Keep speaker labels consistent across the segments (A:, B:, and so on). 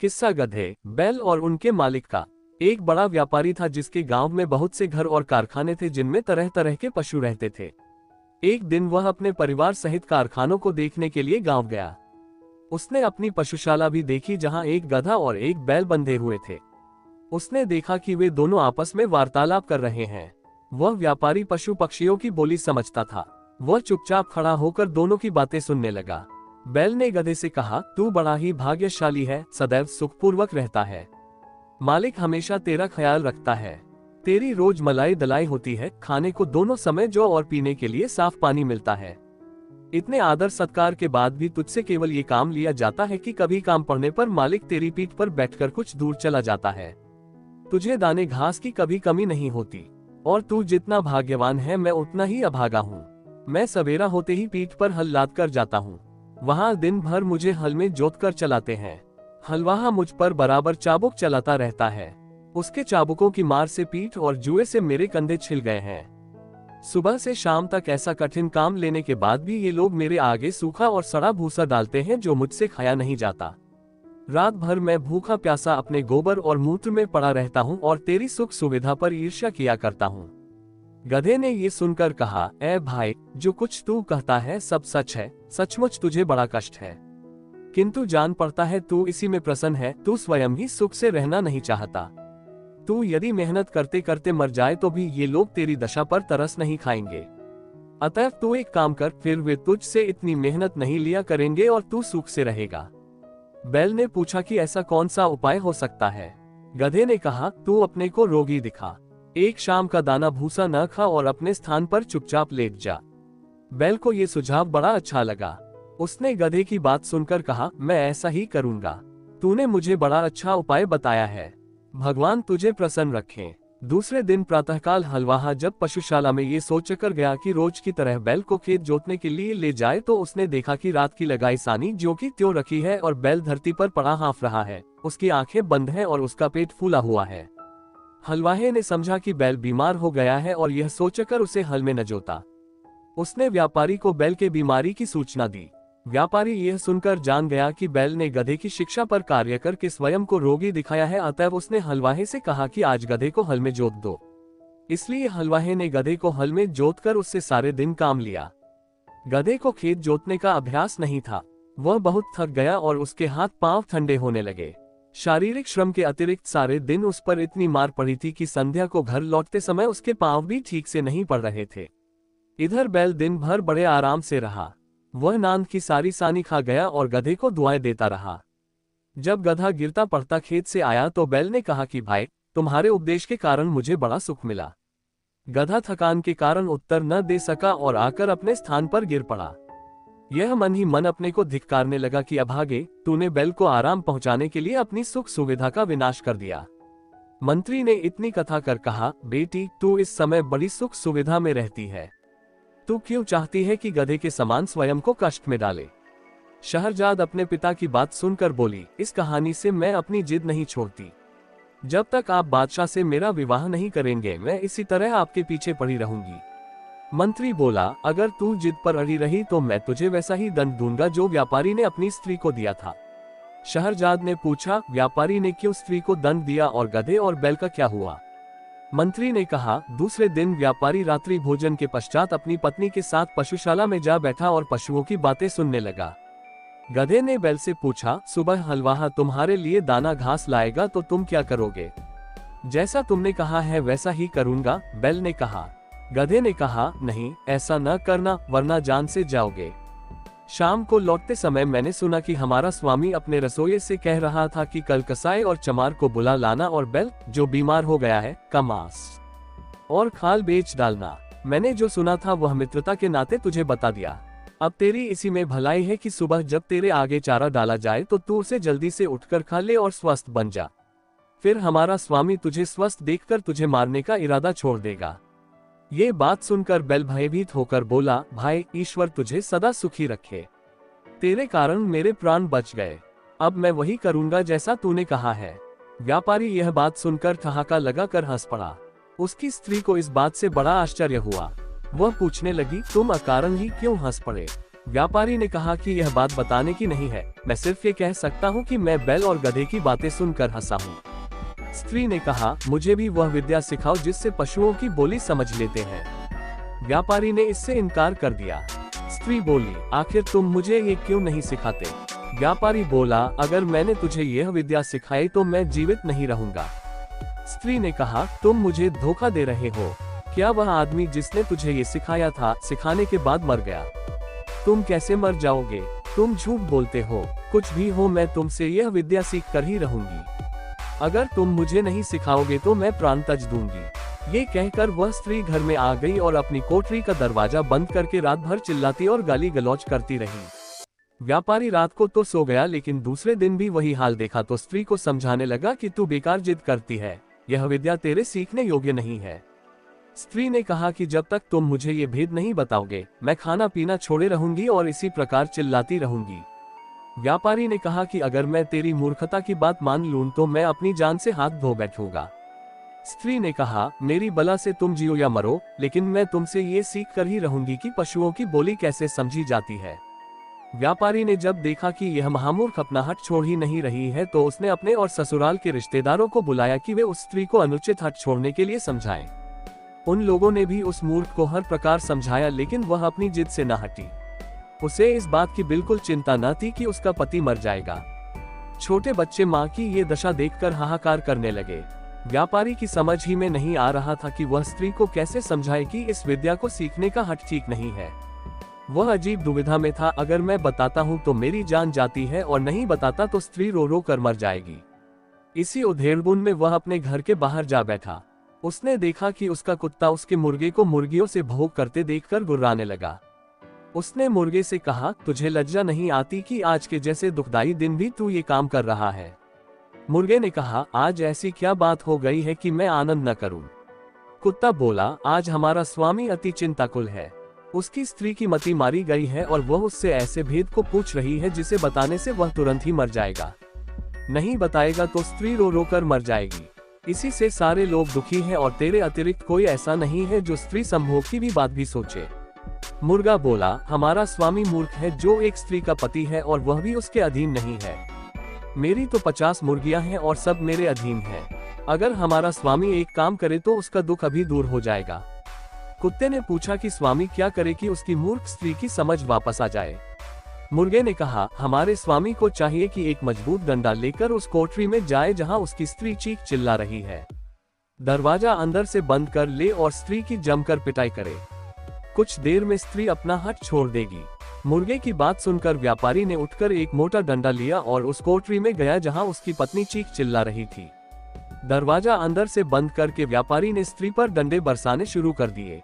A: किस्सा गधे, बैल और उनके मालिक का। एक बड़ा व्यापारी था जिसके गांव में बहुत से घर और कारखाने थे जिनमें तरह तरह के पशु रहते थे। एक दिन वह अपने परिवार सहित कारखानों को देखने के लिए गांव गया। उसने अपनी पशुशाला भी देखी जहां एक गधा और एक बैल बंधे हुए थे। उसने देखा कि वे दोनों आपस में वार्तालाप कर रहे हैं। वह व्यापारी पशु पक्षियों की बोली समझता था। वह चुपचाप खड़ा होकर दोनों की बातें सुनने लगा। बैल ने गधे से कहा, तू बड़ा ही भाग्यशाली है, सदैव सुखपूर्वक रहता है। मालिक हमेशा तेरा ख्याल रखता है। तेरी रोज मलाई दलाई होती है, खाने को दोनों समय जो और पीने के लिए साफ पानी मिलता है। इतने आदर सत्कार के बाद भी तुझसे केवल ये काम लिया जाता है कि कभी काम पड़ने पर मालिक तेरी पीठ पर बैठकर कुछ दूर चला जाता है। तुझे दाने घास की कभी कमी नहीं होती, और तू जितना भाग्यवान है मैं उतना ही अभागा हूँ। मैं सवेरा होते ही पीठ पर हल लाद कर जाता हूँ। वहाँ दिन भर मुझे हल में जोत कर चलाते हैं। हलवाहा मुझ पर बराबर चाबुक चलाता रहता है। उसके चाबुकों की मार से पीठ और जुए से मेरे कंधे छिल गए हैं। सुबह से शाम तक ऐसा कठिन काम लेने के बाद भी ये लोग मेरे आगे सूखा और सड़ा भूसा डालते हैं जो मुझसे खाया नहीं जाता। रात भर मैं भूखा प्यासा अपने गोबर और मूत्र में पड़ा रहता हूँ और तेरी सुख सुविधा पर ईर्ष्या किया करता हूँ। गधे ने ये सुनकर कहा, ऐ भाई, जो कुछ तू कहता है सब सच है। सचमुच तुझे बड़ा कष्ट है, किंतु जान पड़ता है तू इसी में प्रसन्न है। तू स्वयं ही सुख से रहना नहीं चाहता। तू यदि मेहनत करते करते मर जाए तो भी ये लोग तेरी दशा पर तरस नहीं खाएंगे। अतः तू एक काम कर, फिर वे तुझसे इतनी मेहनत नहीं लिया करेंगे और तू सुख से रहेगा। बैल ने पूछा कि ऐसा कौन सा उपाय हो सकता है। गधे ने कहा, तू अपने को रोगी दिखा, एक शाम का दाना भूसा न खा और अपने स्थान पर चुपचाप लेट जा। बैल को ये सुझाव बड़ा अच्छा लगा। उसने गधे की बात सुनकर कहा, मैं ऐसा ही करूंगा। तूने मुझे बड़ा अच्छा उपाय बताया है, भगवान तुझे प्रसन्न रखें। दूसरे दिन प्रातःकाल हलवाहा जब पशुशाला में ये सोचकर गया कि रोज की तरह बैल को खेत जोतने के लिए ले जाए तो उसने देखा कि रात की लगाई सानी जो कि त्यों रखी है और बैल धरती पर पड़ा हाँफ रहा है। उसकी आंखें बंद हैं और उसका पेट फूला हुआ है। हलवाहे ने समझा कि बैल बीमार हो गया है और यह सोचकर उसे हल में न जोता। उसने व्यापारी को बैल के बीमारी की सूचना दी। व्यापारी यह सुनकर जान गया कि बैल ने गधे की शिक्षा पर कार्य करके स्वयं को रोगी दिखाया है। अतः उसने हलवाहे से कहा कि आज गधे को हल में जोत दो। इसलिए हलवाहे ने गधे को हल में जोतकर उससे सारे दिन काम लिया। गधे को खेत जोतने का अभ्यास नहीं था। वह बहुत थक गया और उसके हाथ पांव ठंडे होने लगे। शारीरिक श्रम के अतिरिक्त सारे दिन उस पर इतनी मार पड़ी थी कि संध्या को घर लौटते समय उसके पांव भी ठीक से नहीं पड़ रहे थे। इधर बैल दिन भर बड़े आराम से रहा। वह नांद की सारी सानी खा गया और गधे को दुआएं देता रहा। जब गधा गिरता पड़ता खेत से आया तो बैल ने कहा कि भाई, तुम्हारे उपदेश के कारण मुझे बड़ा सुख मिला। गधा थकान के कारण उत्तर न दे सका और आकर अपने स्थान पर गिर पड़ा। यह मन ही मन अपने को धिक्कारने लगा कि अभागे, तूने बैल को आराम पहुंचाने के लिए अपनी सुख सुविधा का विनाश कर दिया। मंत्री ने इतनी कथा कर कहा, बेटी, तू इस समय बड़ी सुख सुविधा में रहती है। तू क्यों चाहती है कि गधे के समान स्वयं को कष्ट में डाले। शहरजाद अपने पिता की बात सुनकर बोली, इस कहानी से मैं अपनी जिद नहीं छोड़ती। जब तक आप बादशाह से मेरा विवाह नहीं करेंगे मैं इसी तरह आपके पीछे पड़ी रहूंगी। मंत्री बोला, अगर तू जिद पर अड़ी रही तो मैं तुझे वैसा ही दंड दूंगा जो व्यापारी ने अपनी स्त्री को दिया था। शहरजाद ने पूछा, व्यापारी ने क्यों स्त्री को दंड दिया और गधे और बैल का क्या हुआ। मंत्री ने कहा, दूसरे दिन व्यापारी रात्रि भोजन के पश्चात अपनी पत्नी के साथ पशुशाला में जा बैठा और पशुओं की बातें सुनने लगा। गधे ने बैल से पूछा, सुबह हलवाहा तुम्हारे लिए दाना घास लाएगा तो तुम क्या करोगे। जैसा तुमने कहा है वैसा ही करूंगा, बैल ने कहा। गधे ने कहा, नहीं, ऐसा न करना वरना जान से जाओगे। शाम को लौटते समय मैंने सुना कि हमारा स्वामी अपने रसोइये से कह रहा था कि कल कसाई और चमार को बुला लाना और बैल, जो बीमार हो गया है, का मांस और खाल बेच डालना। मैंने जो सुना था वह मित्रता के नाते तुझे बता दिया। अब तेरी इसी में भलाई है कि सुबह जब तेरे आगे चारा डाला जाए तो तू उसे जल्दी से उठकर खा ले और स्वस्थ बन जा। फिर हमारा स्वामी तुझे स्वस्थ देखकर तुझे मारने का इरादा छोड़ देगा। ये बात सुनकर बैल भयभीत होकर बोला, भाई, ईश्वर तुझे सदा सुखी रखे। तेरे कारण मेरे प्राण बच गए। अब मैं वही करूंगा जैसा तूने कहा है। व्यापारी यह बात सुनकर ठहाका लगाकर हंस पड़ा। उसकी स्त्री को इस बात से बड़ा आश्चर्य हुआ। वह पूछने लगी, तुम अकारण ही क्यों हंस पड़े। व्यापारी ने कहा कि यह बात बताने की नहीं है, मैं सिर्फ ये कह सकता हूँ कि मैं बैल और गधे की बातें सुनकर हंसा हूँ। स्त्री ने कहा, मुझे भी वह विद्या सिखाओ जिससे पशुओं की बोली समझ लेते हैं। व्यापारी ने इससे इनकार कर दिया। स्त्री बोली, आखिर तुम मुझे ये क्यों नहीं सिखाते? व्यापारी बोला, अगर मैंने तुझे यह विद्या सिखाई तो मैं जीवित नहीं रहूंगा। स्त्री ने कहा, तुम मुझे धोखा दे रहे हो। क्या वह आदमी जिसने तुझे ये सिखाया था, सिखाने के बाद मर गया? तुम कैसे मर जाओगे? तुम झूठ बोलते हो। कुछ भी हो, मैं तुमसे यह विद्या सीख कर ही रहूंगी। अगर तुम मुझे नहीं सिखाओगे तो मैं प्राण त्याज दूंगी। ये कहकर वह स्त्री घर में आ गई और अपनी कोठरी का दरवाजा बंद करके रात भर चिल्लाती और गाली गलौज करती रही। व्यापारी रात को तो सो गया, लेकिन दूसरे दिन भी वही हाल देखा तो स्त्री को समझाने लगा कि तू बेकार जिद करती है, यह विद्या तेरे सीखने योग्य नहीं है। स्त्री ने कहा कि जब तक तुम मुझे ये भेद नहीं बताओगे, मैं खाना पीना छोड़े रहूंगी और इसी प्रकार चिल्लाती रहूंगी। व्यापारी ने कहा कि अगर मैं तेरी मूर्खता की बात मान लूं तो मैं अपनी जान से हाथ धो बैठूंगा। स्त्री ने कहा, मेरी बला से तुम जियो या मरो, लेकिन मैं तुमसे ये सीख कर ही रहूंगी कि पशुओं की बोली कैसे समझी जाती है। व्यापारी ने जब देखा कि यह महामूर्ख अपना हट छोड़ ही नहीं रही है तो उसने अपने और ससुराल के रिश्तेदारों को बुलाया कि वे उस स्त्री को अनुचित हट छोड़ने के लिए समझाएं। उन लोगों ने भी उस मूर्ख को हर प्रकार समझाया, लेकिन वह अपनी जिद से न हटी। उसे इस बात की बिल्कुल चिंता न थी कि उसका पति मर जाएगा। छोटे बच्चे माँ की ये दशा देखकर हाहाकार करने लगे। व्यापारी की समझ ही में नहीं आ रहा था कि वह स्त्री को कैसे समझाए कि इस विद्या को सीखने का हट ठीक नहीं है। वह अजीब दुविधा में था, अगर मैं बताता हूँ तो मेरी जान जाती है और नहीं बताता तो स्त्री रो रो कर मर जाएगी। इसी उधेड़बुन में वह अपने घर के बाहर जा बैठा। उसने देखा कि उसका कुत्ता उसके मुर्गे को मुर्गियों से भोग करते देखकर गुर्राने लगा। उसने मुर्गे से कहा, तुझे लज्जा नहीं आती कि आज के जैसे दुखदाई दिन भी तू ये काम कर रहा है? मुर्गे ने कहा, आज ऐसी क्या बात हो गई है कि मैं आनंद न करूं? कुत्ता बोला, आज हमारा स्वामी अति चिंताकुल है। उसकी स्त्री की मति मारी गई है और वह उससे ऐसे भेद को पूछ रही है जिसे बताने से वह तुरंत ही मर जाएगा। नहीं बताएगा तो स्त्री रो रो कर मर जाएगी। इसी से सारे लोग दुखी हैं और तेरे अतिरिक्त कोई ऐसा नहीं है जो स्त्री संभोग की भी बात भी सोचे। मुर्गा बोला, हमारा स्वामी मूर्ख है जो एक स्त्री का पति है और वह भी उसके अधीन नहीं है। मेरी तो 50 मुर्गियां हैं और सब मेरे अधीन हैं। अगर हमारा स्वामी एक काम करे तो उसका दुख अभी दूर हो जाएगा। कुत्ते ने पूछा कि स्वामी क्या करे कि उसकी मूर्ख स्त्री की समझ वापस आ जाए? मुर्गे ने कहा, हमारे स्वामी को चाहिए कि एक मजबूत डंडा लेकर उस कोठरी में जाए जहां उसकी स्त्री चीख चिल्ला रही है। दरवाजा अंदर से बंद कर ले और स्त्री की जमकर पिटाई करे। कुछ देर में स्त्री अपना हट छोड़ देगी। मुर्गे की बात सुनकर व्यापारी ने उठकर एक मोटा डंडा लिया और उस कोठरी में गया जहां उसकी पत्नी चीख चिल्ला रही थी। दरवाजा अंदर से बंद करके व्यापारी ने स्त्री पर डंडे बरसाने शुरू कर दिए।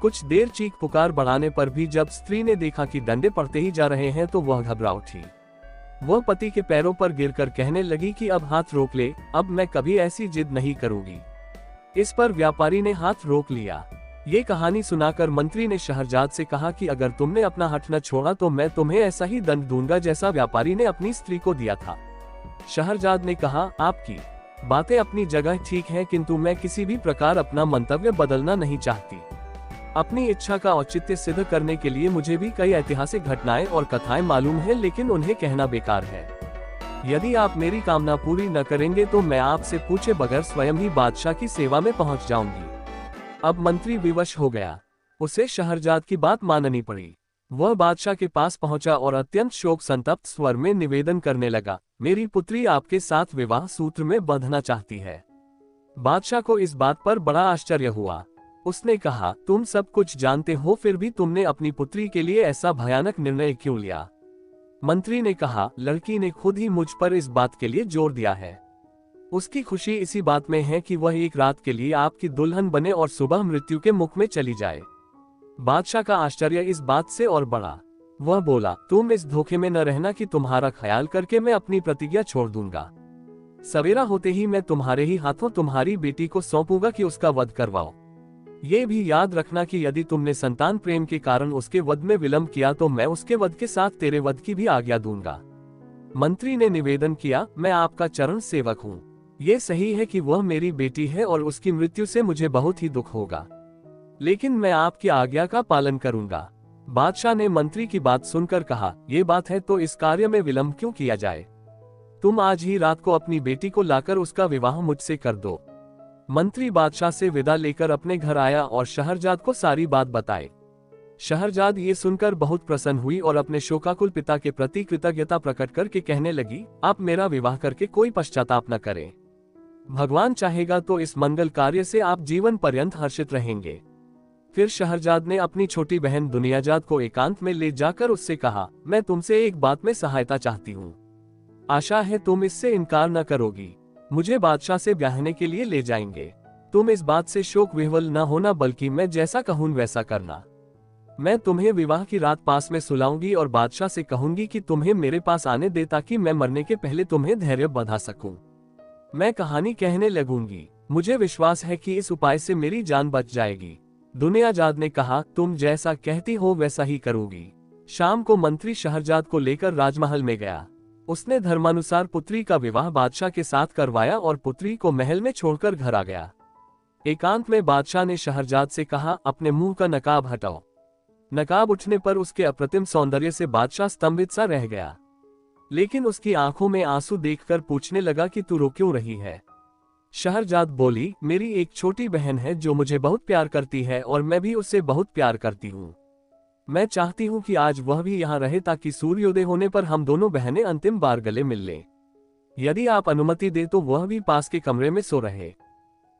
A: कुछ देर चीख पुकार बढ़ाने पर भी जब स्त्री ने देखा कि डंडे पड़ते ही जा रहे हैं तो वह घबरा उठी। वह पति के पैरों पर गिरकर कहने लगी कि अब हाथ रोक ले, अब मैं कभी ऐसी जिद नहीं करूंगी। इस पर व्यापारी ने हाथ रोक लिया। ये कहानी सुनाकर मंत्री ने शहरजाद से कहा कि अगर तुमने अपना हट न छोड़ा तो मैं तुम्हें ऐसा ही दंड दूंगा जैसा व्यापारी ने अपनी स्त्री को दिया था। शहरजाद ने कहा, आपकी बातें अपनी जगह ठीक है, किंतु मैं किसी भी प्रकार अपना मंतव्य बदलना नहीं चाहती। अपनी इच्छा का औचित्य सिद्ध करने के लिए मुझे भी कई ऐतिहासिक घटनाएं और कथाएं मालूम है, लेकिन उन्हें कहना बेकार है। यदि आप मेरी कामना पूरी न करेंगे तो मैं आपसे पूछे बगैर स्वयं ही बादशाह की सेवा में पहुंच जाऊंगी। अब मंत्री विवश हो गया। उसे शहरजाद की बात माननी पड़ी। वह बादशाह के पास पहुंचा और अत्यंत शोक संतप्त स्वर में निवेदन करने लगा, मेरी पुत्री आपके साथ विवाह सूत्र में बंधना चाहती है। बादशाह को इस बात पर बड़ा आश्चर्य हुआ। उसने कहा, तुम सब कुछ जानते हो, फिर भी तुमने अपनी पुत्री के लिए ऐसा भयानक निर्णय क्यों लिया? मंत्री ने कहा, लड़की ने खुद ही मुझ पर इस बात के लिए जोर दिया है। उसकी खुशी इसी बात में है कि वह एक रात के लिए आपकी दुल्हन बने और सुबह मृत्यु के मुख में चली जाए। बादशाह का आश्चर्य इस बात से और बढ़ा। वह बोला, तुम इस धोखे में न रहना कि तुम्हारा ख्याल करके मैं अपनी प्रतिज्ञा छोड़ दूंगा। सवेरा होते ही मैं तुम्हारे ही हाथों तुम्हारी बेटी को सौंपूंगा कि उसका वध करवाओ। ये भी याद रखना कि यदि तुमने संतान प्रेम के कारण उसके वध में विलंब किया तो मैं उसके वध के साथ तेरे वध की भी आज्ञा दूंगा। मंत्री ने निवेदन किया, मैं आपका चरण सेवक हूँ। ये सही है कि वह मेरी बेटी है और उसकी मृत्यु से मुझे बहुत ही दुख होगा, लेकिन मैं आपकी आज्ञा का पालन करूंगा। बादशाह ने मंत्री की बात सुनकर कहा, ये बात है तो इस कार्य में विलंब क्यों किया जाए। तुम आज ही रात को अपनी बेटी को लाकर उसका विवाह मुझसे कर दो। मंत्री बादशाह से विदा लेकर अपने घर आया और शहरजाद को सारी बात बताई। शहरजाद ये सुनकर बहुत प्रसन्न हुई और अपने शोकाकुल पिता के प्रति कृतज्ञता प्रकट करके कहने लगी, आप मेरा विवाह करके कोई पश्चाताप न करें। भगवान चाहेगा तो इस मंगल कार्य से आप जीवन पर्यंत हर्षित रहेंगे। फिर शहरजाद ने अपनी छोटी बहन दुनियाजाद को एकांत में ले जाकर उससे कहा, मैं तुमसे एक बात में सहायता चाहती हूँ। आशा है तुम इससे इनकार न करोगी। मुझे बादशाह से ब्याहने के लिए ले जाएंगे। तुम इस बात से शोक विह्वल न होना, बल्कि मैं जैसा कहूँ वैसा करना। मैं तुम्हें विवाह की रात पास में सुलाऊंगी और बादशाह से कहूंगी कि तुम्हें मेरे पास आने दे, ताकि मैं मरने के पहले तुम्हें धैर्य बंधा सकूं। मैं कहानी कहने लगूंगी। मुझे विश्वास है कि इस उपाय से मेरी जान बच जाएगी। दुनियाजाद ने कहा, तुम जैसा कहती हो वैसा ही करूंगी। शाम को मंत्री शहरजाद को लेकर राजमहल में गया। उसने धर्मानुसार पुत्री का विवाह बादशाह के साथ करवाया और पुत्री को महल में छोड़कर घर आ गया। एकांत में बादशाह ने शहरजाद से कहा, अपने मुंह का नकाब हटाओ। नकाब उठने पर उसके अप्रतिम सौंदर्य से बादशाह स्तंभित सा रह गया, लेकिन उसकी आंखों में आंसू देखकर पूछने लगा कि तू रो क्यों रही है। शहरजाद बोली, मेरी एक छोटी बहन है जो मुझे बहुत प्यार करती है और मैं भी उससे बहुत प्यार करती हूँ। मैं चाहती हूँ कि आज वह भी यहाँ रहे, ताकि सूर्योदय होने पर हम दोनों बहनें अंतिम बार गले मिल लें। यदि आप अनुमति दे तो वह भी पास के कमरे में सो रहे।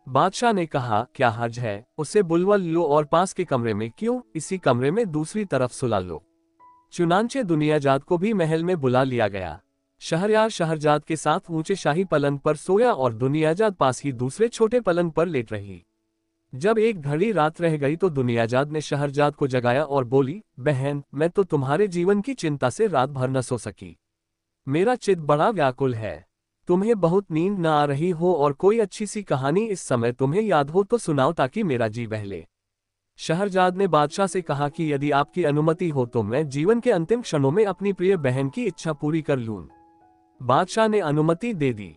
A: बादशाह ने कहा, क्या हर्ज है, उसे बुलवा लो और पास के कमरे में क्यों, इसी कमरे में दूसरी तरफ सुला लो। चुनांचे दुनियाजाद को भी महल में बुला लिया गया। शहरयार शहरजाद के साथ ऊंचे शाही पलंग पर सोया और दुनियाजाद पास ही दूसरे छोटे पलंग पर लेट रही। जब एक घड़ी रात रह गई तो दुनियाजाद ने शहरजाद को जगाया और बोली, बहन, मैं तो तुम्हारे जीवन की चिंता से रात भर न सो सकी। मेरा चित्त बड़ा व्याकुल है। तुम्हें बहुत नींद न आ रही हो और कोई अच्छी सी कहानी इस समय तुम्हें याद हो तो सुनाओ, ताकि मेरा जी बहले। शहरजाद ने बादशाह से कहा कि यदि आपकी अनुमति हो तो मैं जीवन के अंतिम क्षणों में अपनी प्रिय बहन की इच्छा पूरी कर लूं। बादशाह ने अनुमति दे दी।